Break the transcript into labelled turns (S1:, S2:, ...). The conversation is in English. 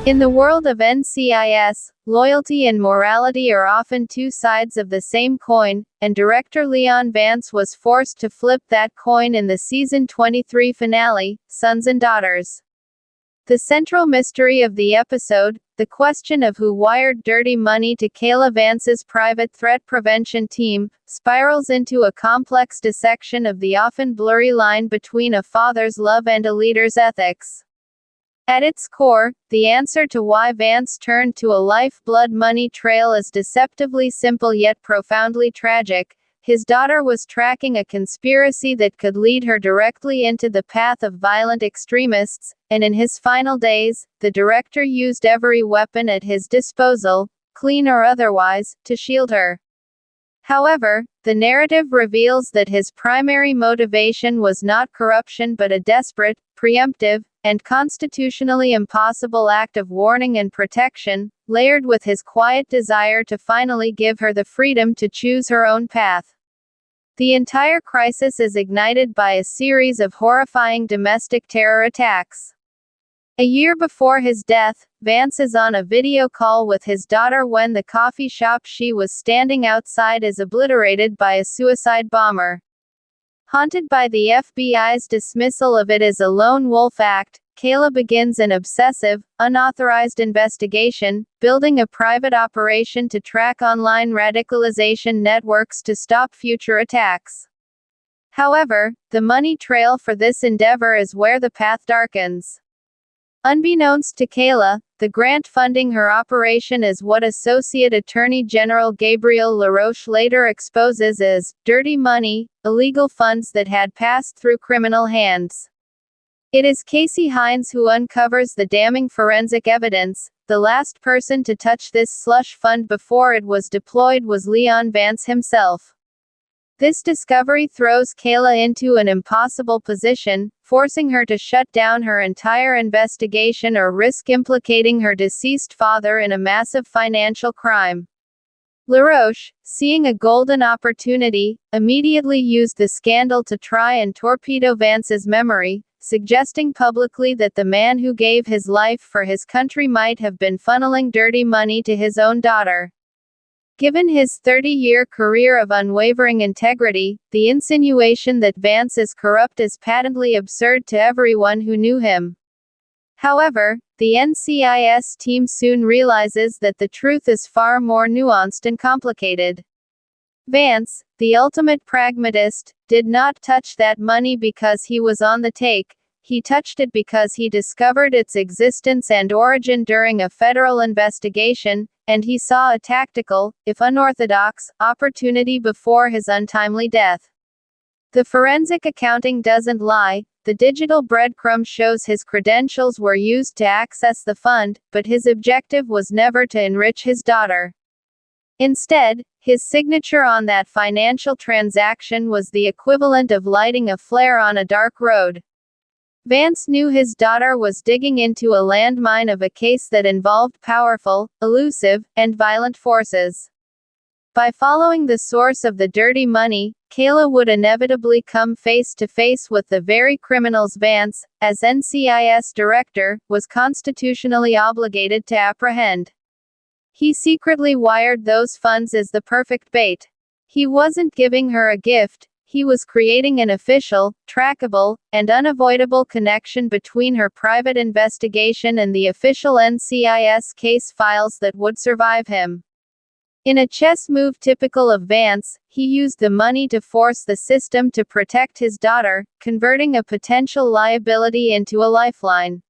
S1: In the world of NCIS, loyalty and morality are often two sides of the same coin, and director Leon Vance was forced to flip that coin in the season 23 finale, Sons and Daughters. The central mystery of the episode, the question of who wired dirty money to Kayla Vance's private threat prevention team, spirals into a complex dissection of the often blurry line between a father's love and a leader's ethics. At its core, the answer to why Vance turned to a lifeblood money trail is deceptively simple yet profoundly tragic. His daughter was tracking a conspiracy that could lead her directly into the path of violent extremists, and in his final days, the director used every weapon at his disposal, clean or otherwise, to shield her. However, the narrative reveals that his primary motivation was not corruption but a desperate, preemptive, and constitutionally impossible act of warning and protection, layered with his quiet desire to finally give her the freedom to choose her own path. The entire crisis is ignited by a series of horrifying domestic terror attacks. A year before his death, Vance is on a video call with his daughter when the coffee shop she was standing outside is obliterated by a suicide bomber. Haunted by the FBI's dismissal of it as a lone wolf act, Kayla begins an obsessive, unauthorized investigation, building a private operation to track online radicalization networks to stop future attacks. However, the money trail for this endeavor is where the path darkens. Unbeknownst to Kayla, the grant funding her operation is what Associate Attorney General Gabriel LaRoche later exposes as dirty money, illegal funds that had passed through criminal hands. It is Casey Hines who uncovers the damning forensic evidence. The last person to touch this slush fund before it was deployed was Leon Vance himself. This discovery throws Kayla into an impossible position, forcing her to shut down her entire investigation or risk implicating her deceased father in a massive financial crime. LaRoche, seeing a golden opportunity, immediately used the scandal to try and torpedo Vance's memory, suggesting publicly that the man who gave his life for his country might have been funneling dirty money to his own daughter. Given his 30-year career of unwavering integrity, the insinuation that Vance is corrupt is patently absurd to everyone who knew him. However, the NCIS team soon realizes that the truth is far more nuanced and complicated. Vance, the ultimate pragmatist, did not touch that money because he was on the take. He touched it because he discovered its existence and origin during a federal investigation, and he saw a tactical, if unorthodox, opportunity before his untimely death. The forensic accounting doesn't lie. The digital breadcrumb shows his credentials were used to access the fund, but his objective was never to enrich his daughter. Instead, his signature on that financial transaction was the equivalent of lighting a flare on a dark road. Vance knew his daughter was digging into a landmine of a case that involved powerful, elusive, and violent forces. By following the source of the dirty money, Kayla would inevitably come face to face with the very criminals Vance, as NCIS director, was constitutionally obligated to apprehend. He secretly wired those funds as the perfect bait. He wasn't giving her a gift. He was creating an official, trackable, and unavoidable connection between her private investigation and the official NCIS case files that would survive him. In a chess move typical of Vance, he used the money to force the system to protect his daughter, converting a potential liability into a lifeline.